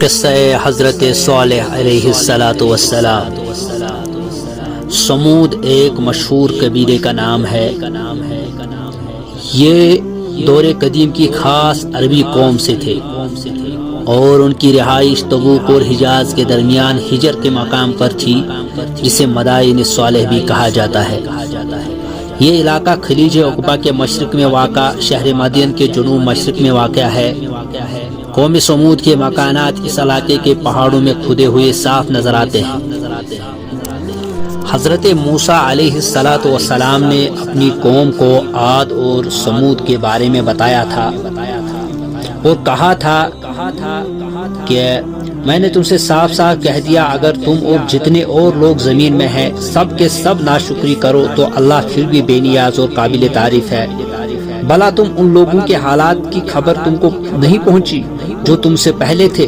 قصہ حضرت صالح علیہ السلام۔ سمود ایک مشہور قبیلے کا نام ہے۔ یہ دور قدیم کی خاص عربی قوم سے تھے اور ان کی رہائش تبوک اور حجاز کے درمیان ہجر کے مقام پر تھی، جسے مدائن صالح بھی کہا جاتا ہے۔ یہ علاقہ خلیج عقبہ کے مشرق میں واقع شہر مدین کے جنوب مشرق میں واقع ہے۔ قوم سمود کے مکانات اس علاقے کے پہاڑوں میں کھدے ہوئے صاف نظر آتے ہیں۔ حضرت موسیٰ علیہ السلام نے اپنی قوم کو عاد اور سمود کے بارے میں بتایا تھا اور کہا تھا کہ میں نے تم سے صاف صاف کہہ دیا، اگر تم اور جتنے اور لوگ زمین میں ہیں سب کے سب ناشکری کرو تو اللہ پھر بھی بے نیاز اور قابل تعریف ہے۔ بھلا تم ان لوگوں کے حالات کی خبر تم کو نہیں پہنچی جو تم سے پہلے تھے،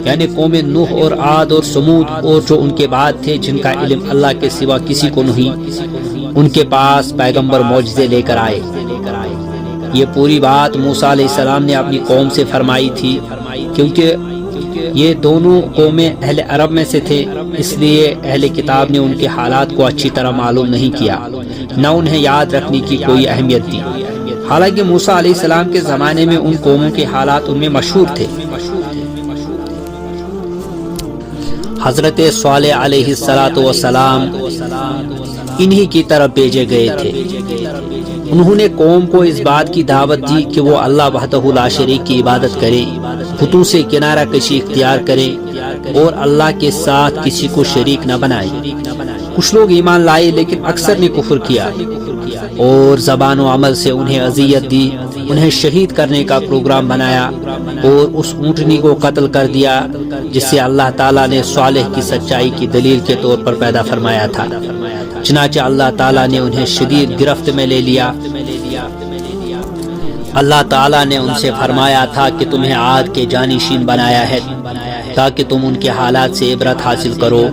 یعنی قوم نوح اور عاد اور سمود، اور جو ان کے بعد تھے جن کا علم اللہ کے سوا کسی کو نہیں، ان کے پاس پیغمبر معجزے لے کر آئے۔ یہ پوری بات موسیٰ علیہ السلام نے اپنی قوم سے فرمائی تھی، کیونکہ یہ دونوں قومیں اہل عرب میں سے تھے، اس لیے اہل کتاب نے ان کے حالات کو اچھی طرح معلوم نہیں کیا، نہ انہیں یاد رکھنے کی کوئی اہمیت دی۔ حالانکہ موسیٰ علیہ السلام کے زمانے میں ان قوموں کے حالات ان میں مشہور تھے۔ حضرت صالح علیہ السلام انہی کی طرف بھیجے گئے تھے۔ انہوں نے قوم کو اس بات کی دعوت دی کہ وہ اللہ وحدہ لا شریک کی عبادت کرے، بتوں سے کنارہ کشی اختیار کرے اور اللہ کے ساتھ کسی کو شریک نہ بنائے۔ کچھ لوگ ایمان لائے لیکن اکثر نے کفر کیا اور زبان و عمل سے انہیں اذیت دی، انہیں شہید کرنے کا پروگرام بنایا اور اس اونٹنی کو قتل کر دیا جسے اللہ تعالیٰ نے صالح کی سچائی کی دلیل کے طور پر پیدا فرمایا تھا۔ چنانچہ اللہ تعالیٰ نے انہیں شدید گرفت میں لے لیا۔ اللہ تعالیٰ نے ان سے فرمایا تھا کہ تمہیں عاد کے جانشین بنایا ہے تاکہ تم ان کے حالات سے عبرت حاصل کرو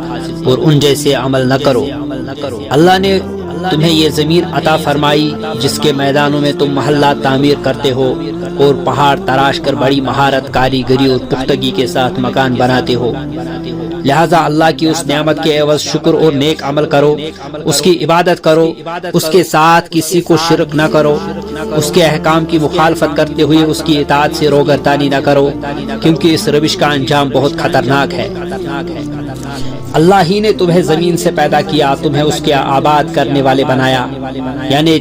اور ان جیسے عمل نہ کرو۔ اللہ نے تمہیں یہ زمین عطا فرمائی جس کے میدانوں میں تم محلات تعمیر کرتے ہو اور پہاڑ تراش کر بڑی مہارت، کاریگری اور پختگی کے ساتھ مکان بناتے ہو۔ لہذا اللہ کی اس نعمت کے عوض شکر اور نیک عمل کرو، اس کی عبادت کرو، اس کے ساتھ کسی کو شرک نہ کرو، اس کے احکام کی مخالفت کرتے ہوئے اس کی اطاعت سے روگردانی نہ کرو، کیونکہ اس روش کا انجام بہت خطرناک ہے۔ اللہ ہی نے تمہیں زمین سے پیدا کیا، تمہیں اس کے آباد کرنے والے بنایا، یعنی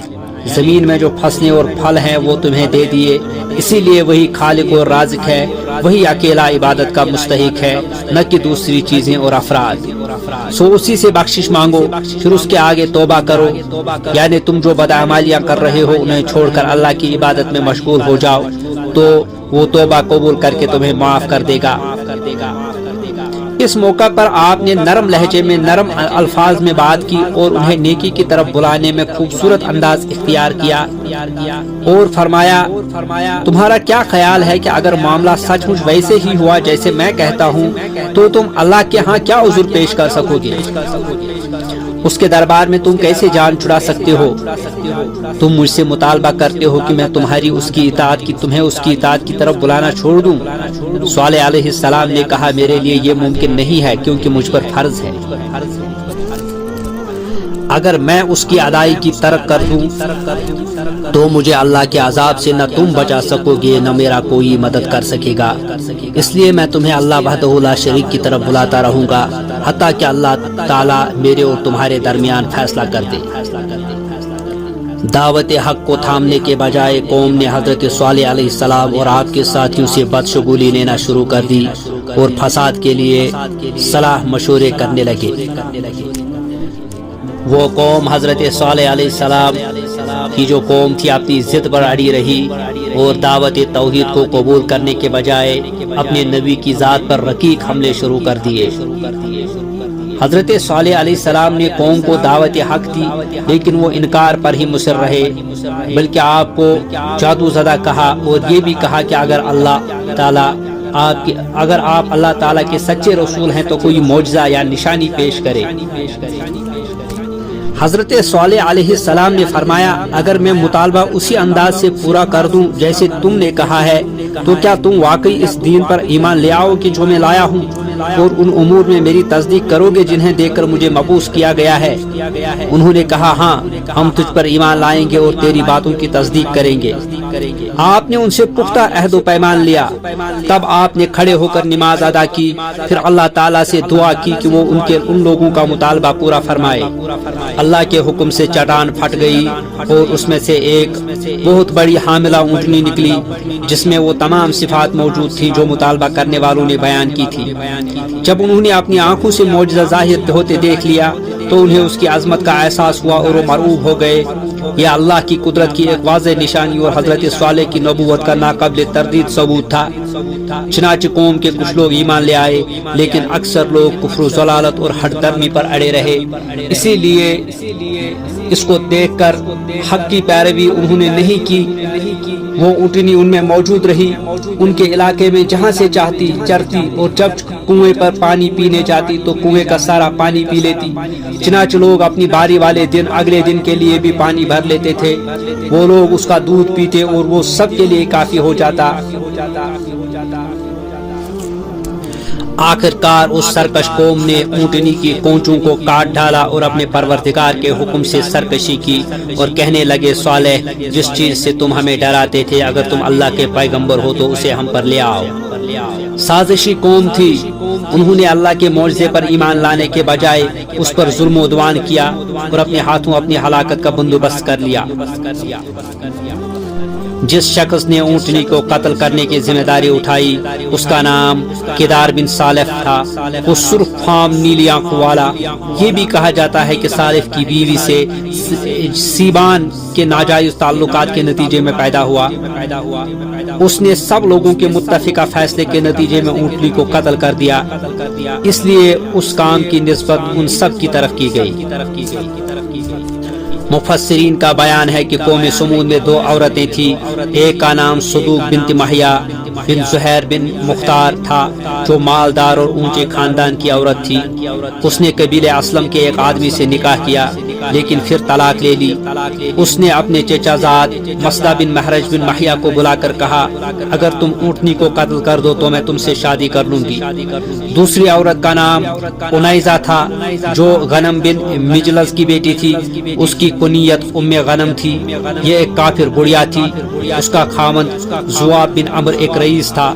زمین میں جو فصلیں اور پھل ہیں وہ تمہیں دے دیے، اسی لیے وہی خالق اور رازق ہے، وہی اکیلا عبادت کا مستحق ہے، نہ کہ دوسری چیزیں اور افراد۔ سو اسی سے بخشش مانگو، پھر اس کے آگے توبہ کرو، یعنی تم جو بدعمالیاں کر رہے ہو انہیں چھوڑ کر اللہ کی عبادت میں مشغول ہو جاؤ تو وہ توبہ قبول کر کے تمہیں معاف کر دے گا۔ اس موقع پر آپ نے نرم لہجے میں نرم الفاظ میں بات کی اور انہیں نیکی کی طرف بلانے میں خوبصورت انداز اختیار کیا اور فرمایا، تمہارا کیا خیال ہے کہ اگر معاملہ سچ مچ ویسے ہی ہوا جیسے میں کہتا ہوں تو تم اللہ کے ہاں کیا عذر پیش کر سکو گے؟ اس کے دربار میں تم کیسے جان چھڑا سکتے ہو؟ تم مجھ سے مطالبہ کرتے ہو کہ میں تمہیں اس کی اطاعت کی طرف بلانا چھوڑ دوں؟ صالح علیہ السلام نے کہا، میرے لیے یہ ممکن نہیں ہے کیونکہ مجھ پر فرض ہے۔ اگر میں اس کی ادائیگی کی ترک کر دوں تو مجھے اللہ کے عذاب سے نہ تم بچا سکو گے نہ میرا کوئی مدد کر سکے گا، اس لیے میں تمہیں اللہ وحدہ لا شریک کی طرف بلاتا رہوں گا حتیٰ کہ اللہ تعالیٰ میرے اور تمہارے درمیان فیصلہ کر دے۔ دعوت حق کو تھامنے کے بجائے قوم نے حضرت صالح علیہ السلام اور آپ کے ساتھیوں سے بدشگولی لینا شروع کر دی اور فساد کے لیے صلاح مشورے کرنے لگے۔ وہ قوم حضرت صالح علیہ السلام کی جو قوم تھی اپنی ضد پر اڑی رہی اور دعوت توحید کو قبول کرنے کے بجائے اپنے نبی کی ذات پر رقیق حملے شروع کر دیے۔ حضرت صالح علیہ السلام نے قوم کو دعوت حق دی لیکن وہ انکار پر ہی مصر رہے، بلکہ آپ کو جادو زدہ کہا اور یہ بھی کہا کہ اگر آپ اللہ تعالیٰ کے سچے رسول ہیں تو کوئی معجزہ یا نشانی پیش کرے۔ حضرت صالح علیہ السلام نے فرمایا اگر میں مطالبہ اسی انداز سے پورا کر دوں جیسے تم نے کہا ہے تو کیا تم واقعی اس دین پر ایمان لے آؤ کہ جو میں لایا ہوں اور ان امور میں میری تصدیق کرو گے جنہیں دیکھ کر مجھے مبعوث کیا گیا ہے؟ انہوں نے کہا ہاں ہم تجھ پر ایمان لائیں گے اور تیری باتوں کی تصدیق کریں گے۔ آپ نے ان سے پختہ عہد و پیمان لیا، تب آپ نے کھڑے ہو کر نماز ادا کی، پھر اللہ تعالیٰ سے دعا کی کہ وہ ان لوگوں کا مطالبہ پورا فرمائے۔ اللہ کے حکم سے چٹان پھٹ گئی اور اس میں سے ایک بہت بڑی حاملہ اونٹنی نکلی جس میں وہ تمام صفات موجود تھی جو مطالبہ کرنے والوں نے بیان کی تھی۔ جب انہوں نے اپنی آنکھوں سے معجزہ ظاہر ہوتے دیکھ لیا تو انہیں اس کی عظمت کا احساس ہوا اور وہ مرعوب ہو گئے۔ یہ اللہ کی قدرت کی ایک واضح نشانی اور حضرت صالح کی نبوت کا ناقابل تردید ثبوت تھا۔ چنانچہ قوم کے کچھ لوگ ایمان لے آئے لیکن اکثر لوگ کفر و ضلالت اور ہٹ درمی پر اڑے رہے، اسی لیے اس کو دیکھ کر حق کی پیروی انہوں نے نہیں کی۔ وہ اونٹنی ان میں موجود رہی، ان کے علاقے میں جہاں سے چاہتی چرتی، اور جب کنویں پر پانی پینے جاتی تو کنویں کا سارا پانی پی لیتی۔ چنانچہ لوگ اپنی باری والے دن اگلے دن کے لیے بھی پانی بھر لیتے تھے، وہ لوگ اس کا دودھ پیتے اور وہ سب کے لیے کافی ہو جاتا۔ آخرکار اس سرکش قوم نے اونٹنی کی کونچوں کو کاٹ ڈالا اور اپنے پروردگار کے حکم سے سرکشی کی اور کہنے لگے صالح جس چیز سے تم ہمیں ڈراتے تھے اگر تم اللہ کے پیغمبر ہو تو اسے ہم پر لے آؤ۔ سازشی قوم تھی، انہوں نے اللہ کے معجزے پر ایمان لانے کے بجائے اس پر ظلم و عدوان کیا اور اپنے ہاتھوں اپنی ہلاکت کا بندوبست کر لیا۔ جس شخص نے اونٹنی کو قتل کرنے کی ذمہ داری اٹھائی اس کا نام کدار بن صالح تھا، وہ سرخ فام نیلی آنکھوں والا۔ یہ بھی کہا جاتا ہے کہ صالح کی بیوی سے سیبان کے ناجائز تعلقات کے نتیجے میں پیدا ہوا۔ اس نے سب لوگوں کے متفقہ فیصلے کے نتیجے میں اونٹنی کو قتل کر دیا، اس لیے اس کام کی نسبت ان سب کی طرف کی گئی۔ مفسرین کا بیان ہے کہ قوم سمود میں دو عورتیں تھیں، ایک کا نام صدوق بنت محیا بن زہیر بن مختار تھا جو مالدار اور اونچے خاندان کی عورت تھی۔ اس نے قبیلہ اسلم کے ایک آدمی سے نکاح کیا لیکن پھر طلاق لے لی۔ اس نے اپنے چچا زاد مسدہ بن محرج بن محیا کو بلا کر کہا اگر تم اونٹنی کو قتل کر دو تو میں تم سے شادی کر لوں گی۔ دوسری عورت کا نام انیزہ تھا جو غنم بن مجلس کی بیٹی تھی، اس کی کنیت ام غنم تھی۔ یہ ایک کافر بڑھیا تھی، اس کا خاوند زواب بن عمر ایک رئیس تھا۔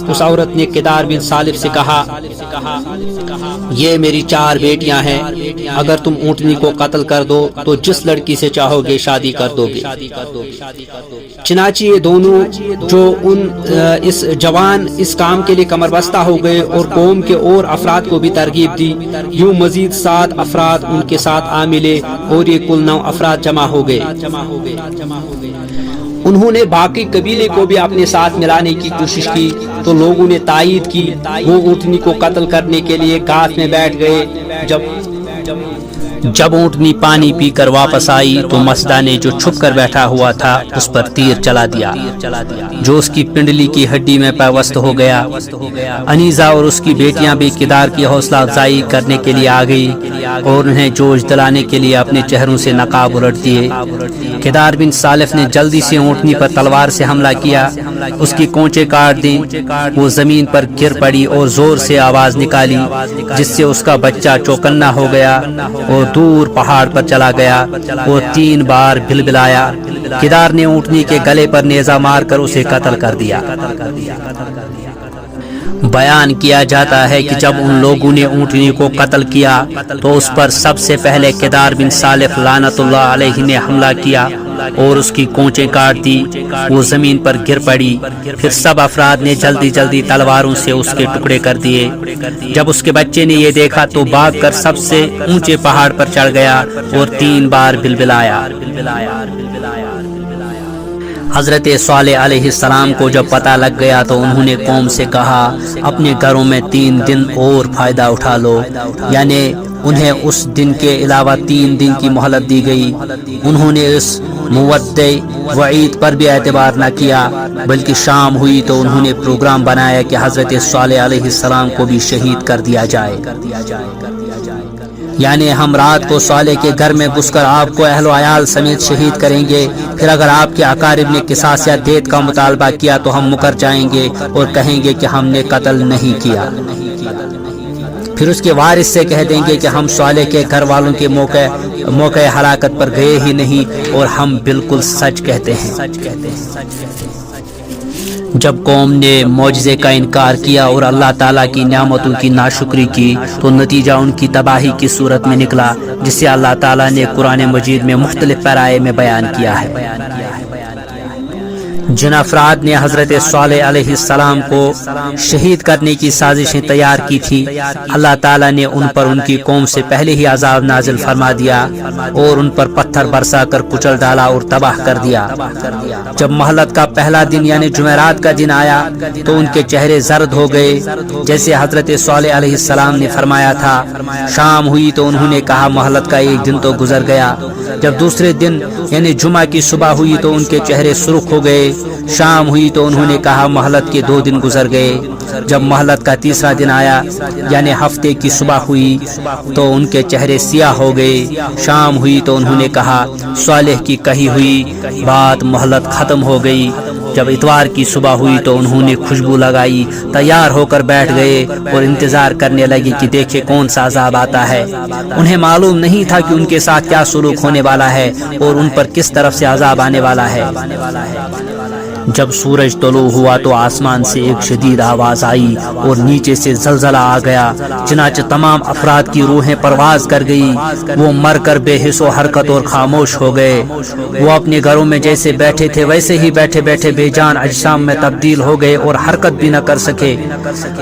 اس عورت نے کدار بن صالح سے کہا یہ میری 4 بیٹیاں ہیں، اگر تم اونٹنی کو قتل کر دو تو جس لڑکی سے چاہو گے شادی کر دو گے۔ چنانچہ یہ دونوں جو اس جوان اس کام کے لیے کمر بستہ ہو گئے اور قوم کے اور افراد کو بھی ترغیب دی۔ یوں مزید 7 افراد ان کے ساتھ آ ملے اور یہ کل 9 افراد جمع ہو گئے۔ انہوں نے باقی قبیلے کو بھی اپنے ساتھ ملانے کی کوشش کی تو لوگوں نے تائید کی۔ وہ اونٹنی کو قتل کرنے کے لیے گھاس میں بیٹھ گئے۔ جب اونٹنی پانی پی کر واپس آئی تو مسدہ نے جو چھپ کر بیٹھا ہوا تھا اس پر تیر چلا دیا جو اس کی پنڈلی کی ہڈی میں پیوست ہو گیا۔ انیزہ اور اس کی بیٹیاں بھی کدار کی حوصلہ افزائی کرنے کے لیے آ گئی اور انہیں جوش دلانے کے لیے اپنے چہروں سے نقاب الٹ دیے۔ کدار بن صالح نے جلدی سے اونٹنی پر تلوار سے حملہ کیا، اس کی کونچیں کاٹ دیں، وہ زمین پر گر پڑی اور زور سے آواز نکالی جس سے اس کا بچہ چوکنا ہو گیا اور دور پہاڑ پر چلا گیا۔ وہ 3 بار بلبلایا۔ کدار نے اونٹنی کے گلے پر نیزہ مار کر اسے قتل کر دیا۔ بیان کیا جاتا ہے کہ جب ان لوگوں نے اونٹنی کو قتل کیا تو اس پر سب سے پہلے کدار بن صالح لعنت اللہ علیہ نے حملہ کیا اور اس کی کونچیں کاٹ دی، وہ زمین پر گر پڑی۔ پھر سب افراد نے جلدی جلدی تلواروں سے اس کے ٹکڑے کر دیے۔ جب اس کے بچے نے یہ دیکھا تو بھاگ کر سب سے اونچے پہاڑ پر چڑھ گیا اور 3 بار بلبلایا۔ حضرت صالح علیہ السلام کو جب پتہ لگ گیا تو انہوں نے قوم سے کہا اپنے گھروں میں 3 دن اور فائدہ اٹھا لو، یعنی انہیں اس دن کے علاوہ 3 دن کی مہلت دی گئی۔ انہوں نے اس مودع وعید پر بھی اعتبار نہ کیا بلکہ شام ہوئی تو انہوں نے پروگرام بنایا کہ حضرت صالح علیہ السلام کو بھی شہید کر دیا جائے۔ یعنی ہم رات کو صالح کے گھر میں گھس کر آپ کو اہل و عیال سمیت شہید کریں گے، پھر اگر آپ کے اقارب نے قصاص یا دیت کا مطالبہ کیا تو ہم مکر جائیں گے اور کہیں گے کہ ہم نے قتل نہیں کیا۔ پھر اس کے وارث سے کہہ دیں گے کہ ہم صالح کے گھر والوں کے موقع ہلاکت پر گئے ہی نہیں اور ہم بالکل سچ کہتے ہیں۔ جب قوم نے معجزے کا انکار کیا اور اللہ تعالیٰ کی نعمتوں کی ناشکری کی تو نتیجہ ان کی تباہی کی صورت میں نکلا، جسے اللہ تعالیٰ نے قرآن مجید میں مختلف پیرائے میں بیان کیا ہے۔ جن افراد نے حضرت صالح علیہ السلام کو شہید کرنے کی سازشیں تیار کی تھی، اللہ تعالیٰ نے ان پر ان کی قوم سے پہلے ہی عذاب نازل فرما دیا اور ان پر پتھر برسا کر کچل ڈالا اور تباہ کر دیا۔ جب مہلت کا پہلا دن یعنی جمعرات کا دن آیا تو ان کے چہرے زرد ہو گئے، جیسے حضرت صالح علیہ السلام نے فرمایا تھا۔ شام ہوئی تو انہوں نے کہا مہلت کا ایک دن تو گزر گیا۔ جب دوسرے دن یعنی جمعہ کی صبح ہوئی تو ان کے چہرے سرخ ہو گئے۔ شام ہوئی تو انہوں نے کہا مہلت کے 2 دن گزر گئے۔ جب مہلت کا تیسرا دن آیا یعنی ہفتے کی صبح ہوئی تو ان کے چہرے سیاہ ہو گئے۔ شام ہوئی تو انہوں نے کہا صالح کی کہی ہوئی بات مہلت ختم ہو گئی۔ جب اتوار کی صبح ہوئی تو انہوں نے خوشبو لگائی، تیار ہو کر بیٹھ گئے اور انتظار کرنے لگے کہ دیکھے کون سا عذاب آتا ہے۔ انہیں معلوم نہیں تھا کہ ان کے ساتھ کیا سلوک ہونے والا ہے اور ان پر کس طرف سے عذاب آنے والا ہے۔ جب سورج طلوع ہوا تو آسمان سے ایک شدید آواز آئی اور نیچے سے زلزلہ آ گیا، چنانچہ تمام افراد کی روحیں پرواز کر گئی۔ وہ مر کر بے حس و حرکت اور خاموش ہو گئے۔ وہ اپنے گھروں میں جیسے بیٹھے تھے ویسے ہی بیٹھے بیٹھے بے جان اجسام میں تبدیل ہو گئے اور حرکت بھی نہ کر سکے۔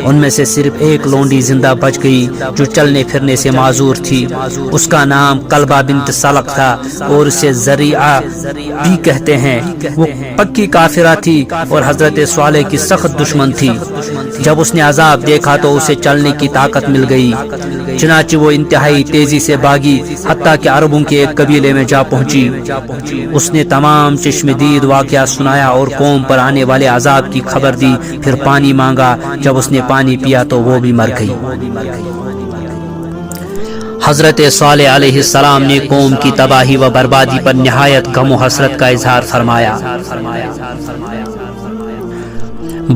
ان میں سے صرف ایک لونڈی زندہ بچ گئی جو چلنے پھرنے سے معذور تھی۔ اس کا نام کلبہ بنت سلق تھا اور اسے ذریعہ بھی کہتے ہیں۔ وہ پکی کافرہ تھی اور حضرت صالح کی سخت دشمن تھی۔ جب اس نے عذاب دیکھا تو اسے چلنے کی طاقت مل گئی، چنانچہ وہ انتہائی تیزی سے بھاگی حتیٰ کہ عربوں کے ایک قبیلے میں جا پہنچی۔ اس نے تمام چشمدید واقعہ سنایا اور قوم پر آنے والے عذاب کی خبر دی، پھر پانی مانگا۔ جب اس نے پانی پیا تو وہ بھی مر گئی۔ حضرت صالح علیہ السلام نے قوم کی تباہی و بربادی پر نہایت غم و حسرت کا اظہار فرمایا۔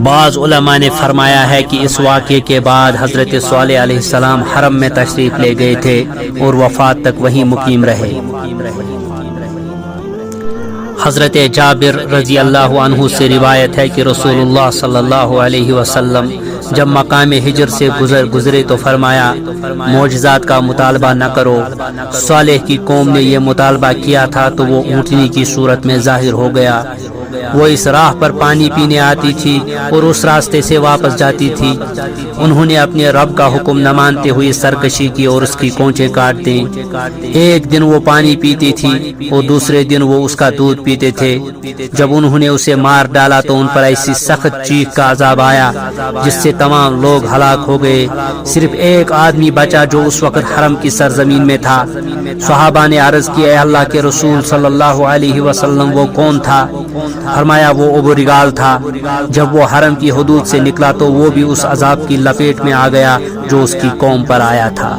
بعض علماء نے فرمایا ہے کہ اس واقعے کے بعد حضرت صالح علیہ السلام حرم میں تشریف لے گئے تھے اور وفات تک وہیں مقیم رہے۔ حضرت جابر رضی اللہ عنہ سے روایت ہے کہ رسول اللہ صلی اللہ علیہ وسلم جب مقام ہجر سے گزرے تو فرمایا معجزات کا مطالبہ نہ کرو۔ صالح کی قوم نے یہ مطالبہ کیا تھا تو وہ اونٹنی کی صورت میں ظاہر ہو گیا۔ وہ اس راہ پر پانی پینے آتی تھی اور اس راستے سے واپس جاتی تھی۔ انہوں نے اپنے رب کا حکم نہ مانتے ہوئے سرکشی کی اور اس کی کونچیں کاٹ دیں۔ ایک دن وہ پانی پیتی تھی اور دوسرے دن وہ اس کا دودھ پیتے تھے۔ جب انہوں نے اسے مار ڈالا تو ان پر ایسی سخت چیخ کا عذاب آیا جس سے تمام لوگ ہلاک ہو گئے۔ صرف ایک آدمی بچا جو اس وقت حرم کی سرزمین میں تھا۔ صحابہ نے عرض کی اے اللہ کے رسول صلی اللہ علیہ وسلم وہ کون تھا؟ فرمایا وہ ابو رگال تھا۔ جب وہ حرم کی حدود سے نکلا تو وہ بھی اس عذاب کی لپیٹ میں آ گیا جو اس کی قوم پر آیا تھا۔